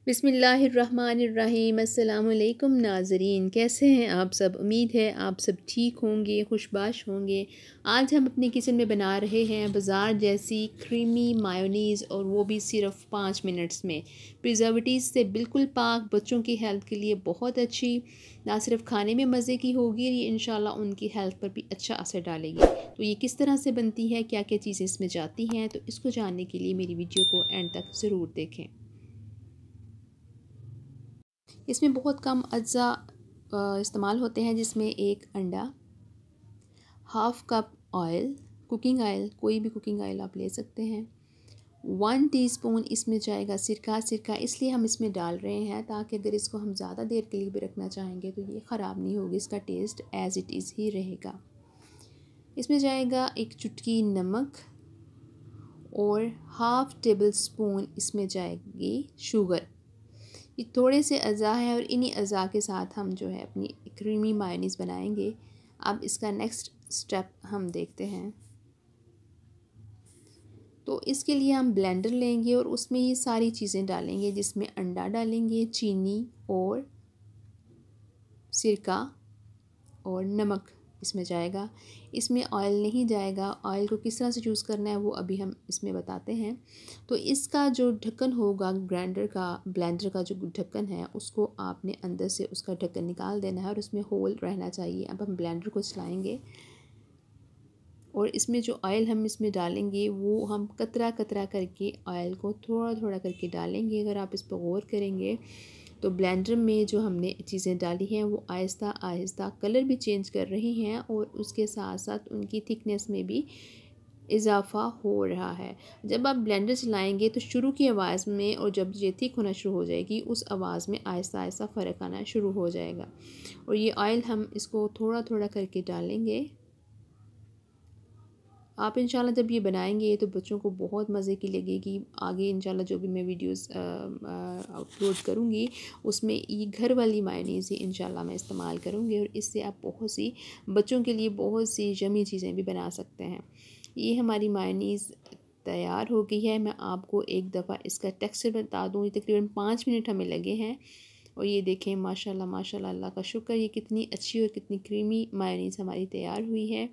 बिस्मिल्लाहिर्रहमानिर्रहीम। अस्सलाम वालेकुम नाज़रीन, कैसे हैं आप सब। उम्मीद है आप सब ठीक होंगे, खुशबाश होंगे। आज हम अपने किचन में बना रहे हैं बाज़ार जैसी क्रीमी मायोनीज़, और वो भी सिर्फ 5 मिनट्स में। प्रिजर्वेटिव से बिल्कुल पाक, बच्चों की हेल्थ के लिए बहुत अच्छी। ना सिर्फ खाने में मज़े की होगी, ये इंशाल्लाह उनकी हेल्थ पर भी अच्छा असर डालेगी। तो ये किस तरह से बनती है, क्या क्या चीज़ें इसमें जाती हैं, तो इसको जानने के लिए मेरी वीडियो को एंड तक ज़रूर देखें। इसमें बहुत कम अज्जा इस्तेमाल होते हैं, जिसमें एक अंडा, half cup oil, cooking oil, कोई भी कुकिंग ऑयल आप ले सकते हैं। 1 टीस्पून इसमें जाएगा सिरका। सिरका इसलिए हम इसमें डाल रहे हैं ताकि अगर इसको हम ज़्यादा देर के लिए भी रखना चाहेंगे तो ये ख़राब नहीं होगी, इसका टेस्ट एज़ इट इज़ ही रहेगा। इसमें जाएगा एक चुटकी नमक और हाफ़ टेबल स्पून इसमें जाएगी शुगर। ये थोड़े से अज़ा है और इन्हीं अज़ा के साथ हम जो है अपनी क्रीमी मायोनीज़ बनाएंगे। अब इसका नेक्स्ट स्टेप हम देखते हैं। तो इसके लिए हम ब्लेंडर लेंगे और उसमें ये सारी चीज़ें डालेंगे, जिसमें अंडा डालेंगे, चीनी और सिरका और नमक इसमें जाएगा। इसमें ऑयल नहीं जाएगा। ऑयल को किस तरह से चूज़ करना है वो अभी हम इसमें बताते हैं। तो इसका जो ढक्कन होगा, ब्लेंडर का जो ढक्कन है, उसको आपने अंदर से उसका ढक्कन निकाल देना है और उसमें होल रहना चाहिए। अब हम ब्लेंडर को चलाएंगे और इसमें जो ऑयल हम इसमें डालेंगे वो हम कतरा कतरा करके ऑयल को थोड़ा थोड़ा करके डालेंगे। अगर आप इस पर गौर करेंगे तो ब्लेंडर में जो हमने चीज़ें डाली हैं वो आहिस्ता आहिस्ता कलर भी चेंज कर रही हैं और उसके साथ साथ उनकी थिकनेस में भी इजाफ़ा हो रहा है। जब आप ब्लेंडर चलाएंगे तो शुरू की आवाज़ में और जब ये थिक होना शुरू हो जाएगी उस आवाज़ में आहिस्ता आहिस्ता फ़र्क आना शुरू हो जाएगा। और ये ऑयल हम इसको थोड़ा थोड़ा करके डालेंगे। आप इंशाल्लाह जब ये बनाएंगे तो बच्चों को बहुत मज़े की लगेगी। आगे इंशाल्लाह जो भी मैं वीडियोस अपलोड करूँगी उसमें ये घर वाली मायोनीज़ ही इंशाल्लाह मैं इस्तेमाल करूँगी और इससे आप बहुत सी बच्चों के लिए बहुत सी यम्मी चीज़ें भी बना सकते हैं। ये हमारी मायोनीज़ तैयार हो गई है। मैं आपको एक दफ़ा इसका टेक्सचर बता दूँ। ये तकरीबन 5 मिनट हमें लगे हैं और ये देखें माशाल्लाह माशाल्लाह, अल्लाह का शुक्र, ये कितनी अच्छी और कितनी क्रीमी मायोनीज़ हमारी तैयार हुई है।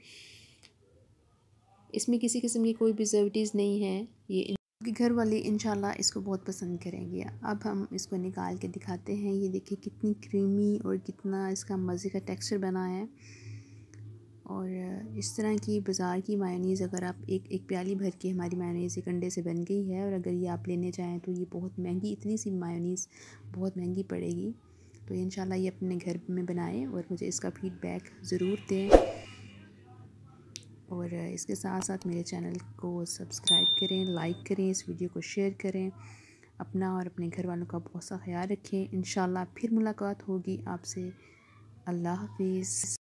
इसमें किसी किस्म की कोई प्रिजर्वेटिव्स नहीं है। ये घर वाले इंशाल्लाह इसको बहुत पसंद करेंगे। अब हम इसको निकाल के दिखाते हैं। ये देखिए कितनी क्रीमी और कितना इसका मज़े का टेक्सचर बना है। और इस तरह की बाज़ार की मायोनीज़ अगर आप एक प्याली भर के, हमारी मायोनीज़ एक अंडे से बन गई है और अगर ये आप लेने चाहें तो ये बहुत महंगी, इतनी सी मायोनीज़ बहुत महंगी पड़ेगी। तो इंशाल्लाह ये अपने घर में बनाएं और मुझे इसका फ़ीडबैक ज़रूर दें। और इसके साथ साथ मेरे चैनल को सब्सक्राइब करें, लाइक करें, इस वीडियो को शेयर करें। अपना और अपने घर वालों का बहुत सा ख्याल रखें। इंशाल्लाह फिर मुलाकात होगी आपसे। अल्लाह हाफिज़।